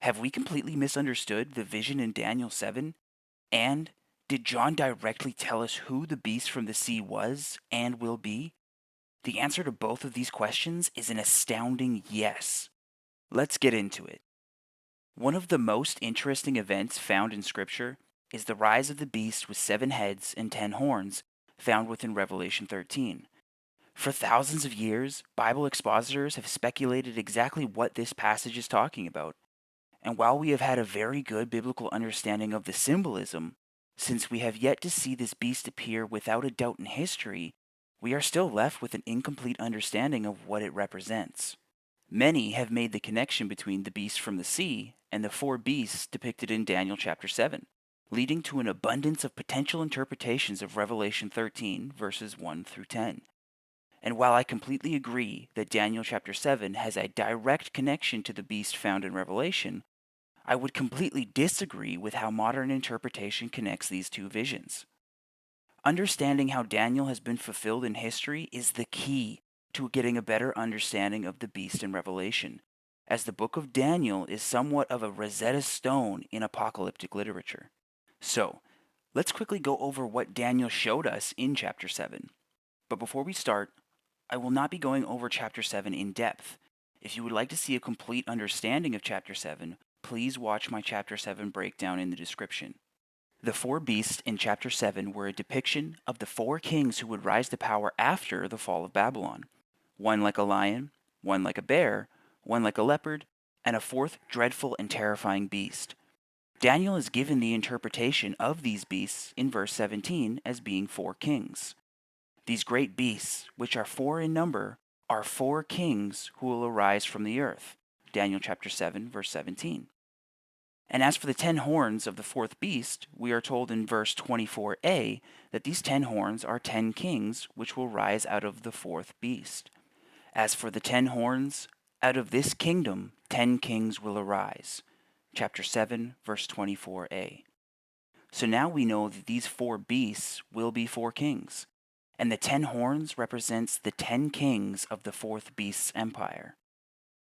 Have we completely misunderstood the vision in Daniel 7? And did John directly tell us who the beast from the sea was and will be? The answer to both of these questions is an astounding yes. Let's get into it. One of the most interesting events found in Scripture is the rise of the beast with 7 heads and 10 horns, found within Revelation 13. For thousands of years, Bible expositors have speculated exactly what this passage is talking about. And while we have had a very good biblical understanding of the symbolism, since we have yet to see this beast appear without a doubt in history, we are still left with an incomplete understanding of what it represents. Many have made the connection between the beast from the sea and the 4 beasts depicted in Daniel chapter 7, leading to an abundance of potential interpretations of Revelation 13, verses 1 through 10. And while I completely agree that Daniel chapter 7 has a direct connection to the beast found in Revelation, I would completely disagree with how modern interpretation connects these two visions. Understanding how Daniel has been fulfilled in history is the key to getting a better understanding of the beast in Revelation, as the book of Daniel is somewhat of a Rosetta Stone in apocalyptic literature. So, let's quickly go over what Daniel showed us in chapter 7. But before we start, I will not be going over chapter 7 in depth. If you would like to see a complete understanding of chapter 7, please watch my chapter 7 breakdown in the description. The 4 beasts in chapter 7 were a depiction of the 4 kings who would rise to power after the fall of Babylon. One like a lion, one like a bear, one like a leopard, and a 4th dreadful and terrifying beast. Daniel is given the interpretation of these beasts in verse 17 as being 4 kings. These great beasts, which are 4 in number, are 4 kings who will arise from the earth. Daniel chapter 7, verse 17. And as for the 10 horns of the 4th beast, we are told in verse 24a that these 10 horns are 10 kings which will rise out of the 4th beast. As for the 10 horns, out of this kingdom 10 kings will arise. Chapter 7, verse 24a. So now we know that these 4 beasts will be 4 kings, and the 10 horns represents the 10 kings of the 4th beast's empire.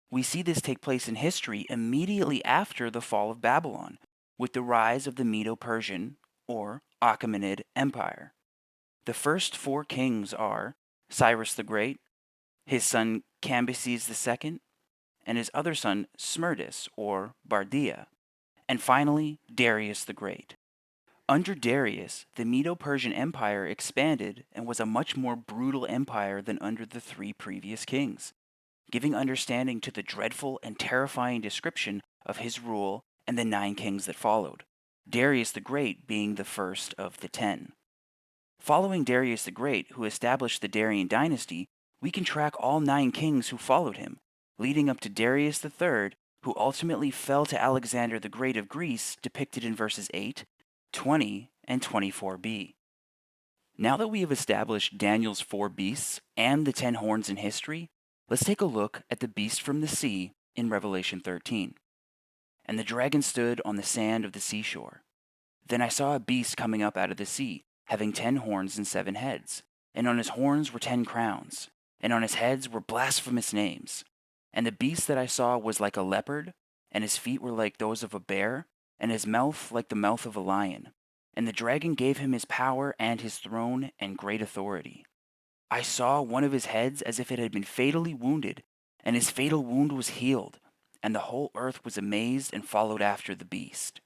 We see this take place in history immediately after the fall of Babylon, with the rise of the Medo-Persian, or Achaemenid, Empire. The first 4 kings are Cyrus the Great, his son Cambyses II, and his other son Smerdis, or Bardia, and finally Darius the Great. Under Darius, the Medo-Persian Empire expanded and was a much more brutal empire than under the 3 previous kings, giving understanding to the dreadful and terrifying description of his rule and the 9 kings that followed, Darius the Great being the first of the 10. Following Darius the Great, who established the Darian dynasty, we can track all 9 kings who followed him, leading up to Darius III, who ultimately fell to Alexander the Great of Greece, depicted in verses 8, 20, and 24b. Now that we have established Daniel's 4 beasts and the 10 horns in history, let's take a look at the beast from the sea in Revelation 13. And the dragon stood on the sand of the seashore. Then I saw a beast coming up out of the sea, having 10 horns and 7 heads, and on his horns were 10 crowns, and on his heads were blasphemous names. And the beast that I saw was like a leopard, and his feet were like those of a bear, and his mouth like the mouth of a lion. And the dragon gave him his power and his throne and great authority. I saw one of his heads as if it had been fatally wounded, and his fatal wound was healed, and the whole earth was amazed and followed after the beast.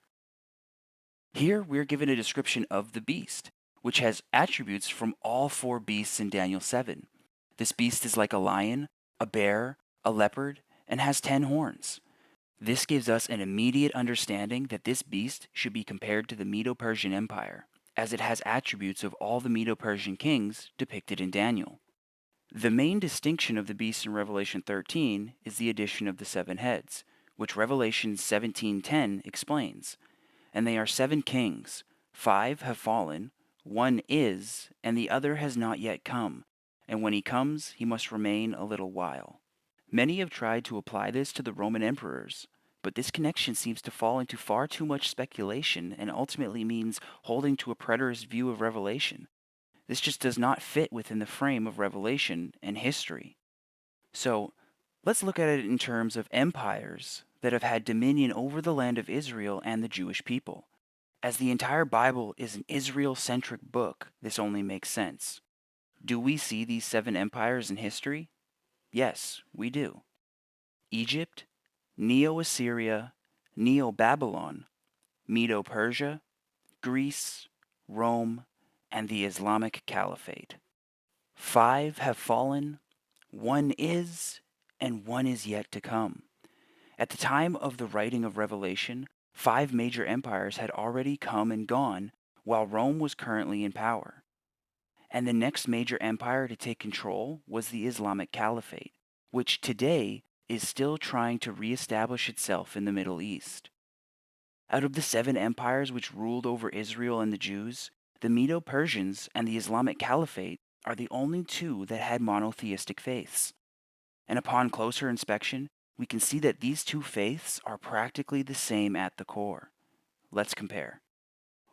Here we are given a description of the beast, which has attributes from all 4 beasts in Daniel 7. This beast is like a lion, a bear, a leopard, and has 10 horns. This gives us an immediate understanding that this beast should be compared to the Medo-Persian Empire, as it has attributes of all the Medo-Persian kings depicted in Daniel. The main distinction of the beast in Revelation 13 is the addition of the 7 heads, which Revelation 17:10 explains. And they are 7 kings, 5 have fallen, 1 is, and the other has not yet come, and when he comes, he must remain a little while. Many have tried to apply this to the Roman emperors, but this connection seems to fall into far too much speculation and ultimately means holding to a preterist view of Revelation. This just does not fit within the frame of Revelation and history. So let's look at it in terms of empires that have had dominion over the land of Israel and the Jewish people. As the entire Bible is an Israel-centric book, this only makes sense. Do we see these 7 empires in history? Yes, we do. Egypt, Neo-Assyria, Neo-Babylon, Medo-Persia, Greece, Rome, and the Islamic caliphate. 5 have fallen, 1 is, and 1 is yet to come. At the time of the writing of Revelation, 5 major empires had already come and gone, while Rome was currently in power. And the next major empire to take control was the Islamic caliphate, which today is still trying to reestablish itself in the Middle East. Out of the 7 empires which ruled over Israel and the Jews, the Medo-Persians and the Islamic caliphate are the only 2 that had monotheistic faiths. And upon closer inspection, we can see that these 2 faiths are practically the same at the core. Let's compare.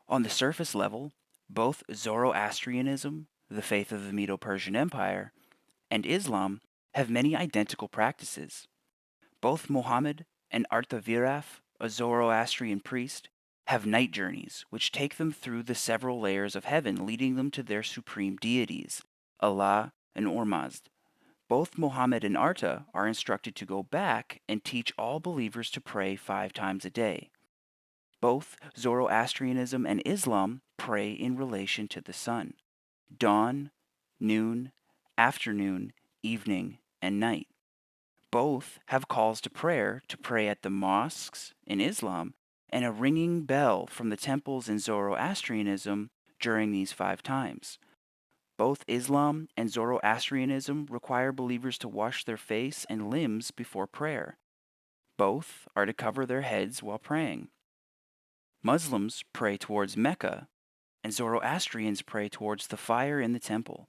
On the surface level, both Zoroastrianism, the faith of the Medo-Persian Empire, and Islam have many identical practices. Both Muhammad and Artaviraf, a Zoroastrian priest, have night journeys which take them through the several layers of heaven, leading them to their supreme deities, Allah and Ormazd. Both Muhammad and Arta are instructed to go back and teach all believers to pray 5 times a day. Both Zoroastrianism and Islam pray in relation to the sun: dawn, noon, afternoon, evening, and night. Both have calls to pray at the mosques in Islam, and a ringing bell from the temples in Zoroastrianism during these 5 times. Both Islam and Zoroastrianism require believers to wash their face and limbs before prayer. Both are to cover their heads while praying. Muslims pray towards Mecca, and Zoroastrians pray towards the fire in the temple.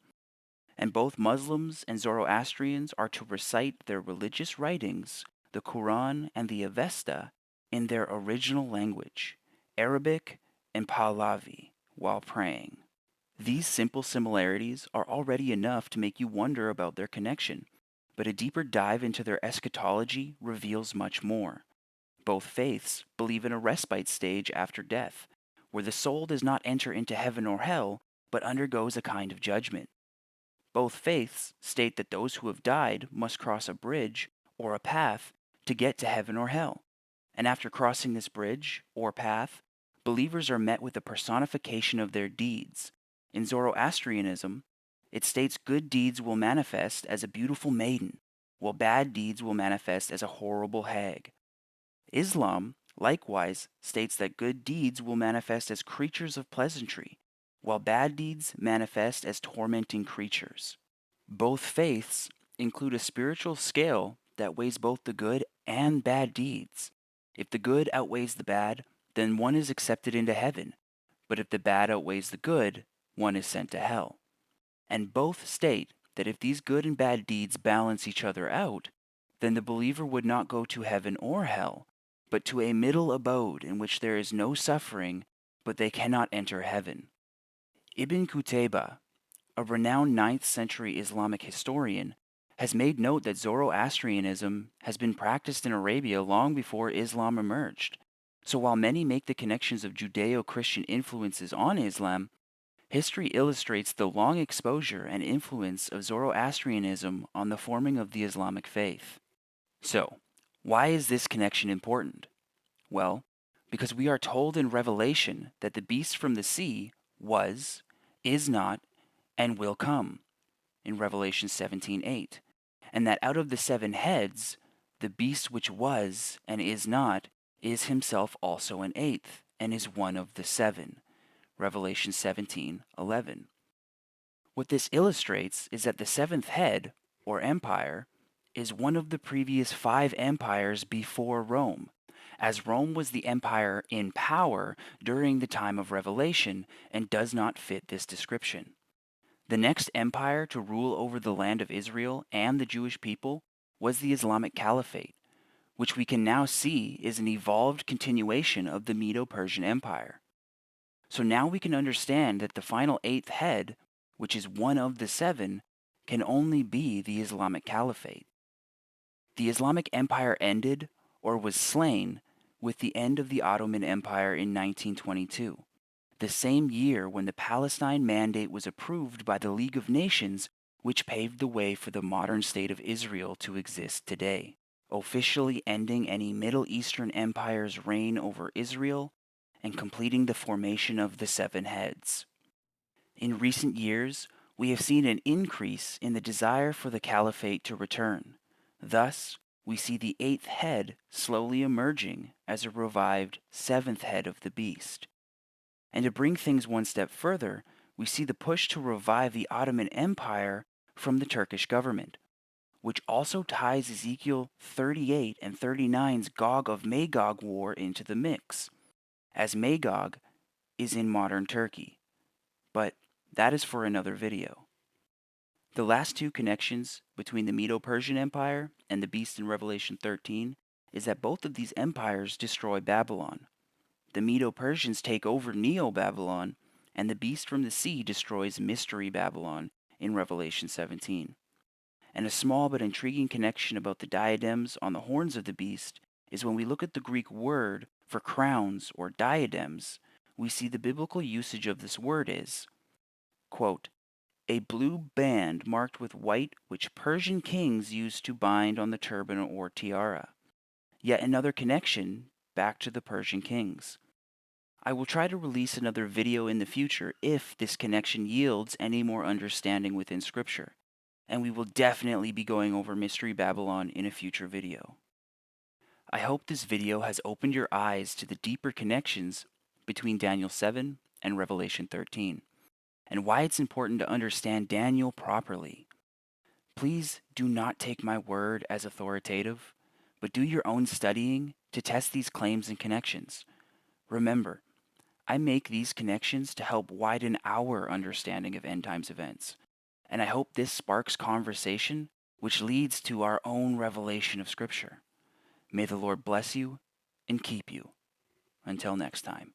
And both Muslims and Zoroastrians are to recite their religious writings, the Quran and the Avesta, in their original language, Arabic and Pahlavi, while praying. These simple similarities are already enough to make you wonder about their connection, but a deeper dive into their eschatology reveals much more. Both faiths believe in a respite stage after death, where the soul does not enter into heaven or hell, but undergoes a kind of judgment. Both faiths state that those who have died must cross a bridge or a path to get to heaven or hell. And after crossing this bridge or path, believers are met with a personification of their deeds. In Zoroastrianism, it states good deeds will manifest as a beautiful maiden, while bad deeds will manifest as a horrible hag. Islam likewise states that good deeds will manifest as creatures of pleasantry, while bad deeds manifest as tormenting creatures. Both faiths include a spiritual scale that weighs both the good and bad deeds. If the good outweighs the bad, then one is accepted into heaven, but if the bad outweighs the good, one is sent to hell. And both state that if these good and bad deeds balance each other out, then the believer would not go to heaven or hell, but to a middle abode in which there is no suffering, but they cannot enter heaven. Ibn Qutayba, a renowned 9th century Islamic historian, has made note that Zoroastrianism has been practiced in Arabia long before Islam emerged. So while many make the connections of Judeo-Christian influences on Islam, history illustrates the long exposure and influence of Zoroastrianism on the forming of the Islamic faith. So, why is this connection important? Well, because we are told in Revelation that the beast from the sea was, is not, and will come, in Revelation 17:8, and that out of the 7 heads, the beast which was and is not is himself also an 8th, and is one of the 7, Revelation 17:11. What this illustrates is that the 7th head, or empire, is one of the previous 5 empires before Rome, as Rome was the empire in power during the time of Revelation and does not fit this description. The next empire to rule over the land of Israel and the Jewish people was the Islamic Caliphate, which we can now see is an evolved continuation of the Medo-Persian Empire. So now we can understand that the final 8th head, which is one of the 7, can only be the Islamic Caliphate. The Islamic Empire ended, or was slain with the end of the Ottoman Empire in 1922, the same year when the Palestine Mandate was approved by the League of Nations, which paved the way for the modern state of Israel to exist today, officially ending any Middle Eastern empire's reign over Israel and completing the formation of the seven heads. In recent years, we have seen an increase in the desire for the caliphate to return. Thus, we see the eighth head slowly emerging as a revived seventh head of the beast. And to bring things one step further, we see the push to revive the Ottoman Empire from the Turkish government, which also ties Ezekiel 38 and 39's Gog of Magog war into the mix, as Magog is in modern Turkey. But that is for another video. The last two connections between the Medo-Persian Empire and the beast in Revelation 13 is that both of these empires destroy Babylon. The Medo-Persians take over Neo-Babylon, and the beast from the sea destroys Mystery Babylon in Revelation 17. And a small but intriguing connection about the diadems on the horns of the beast is when we look at the Greek word for crowns or diadems, we see the biblical usage of this word is, quote, a blue band marked with white which Persian kings used to bind on the turban or tiara. Yet another connection back to the Persian kings. I will try to release another video in the future if this connection yields any more understanding within Scripture, and we will definitely be going over Mystery Babylon in a future video. I hope this video has opened your eyes to the deeper connections between Daniel 7 and Revelation 13, and why it's important to understand Daniel properly. Please do not take my word as authoritative, but do your own studying to test these claims and connections. Remember, I make these connections to help widen our understanding of end times events, and I hope this sparks conversation which leads to our own revelation of Scripture. May the Lord bless you and keep you. Until next time.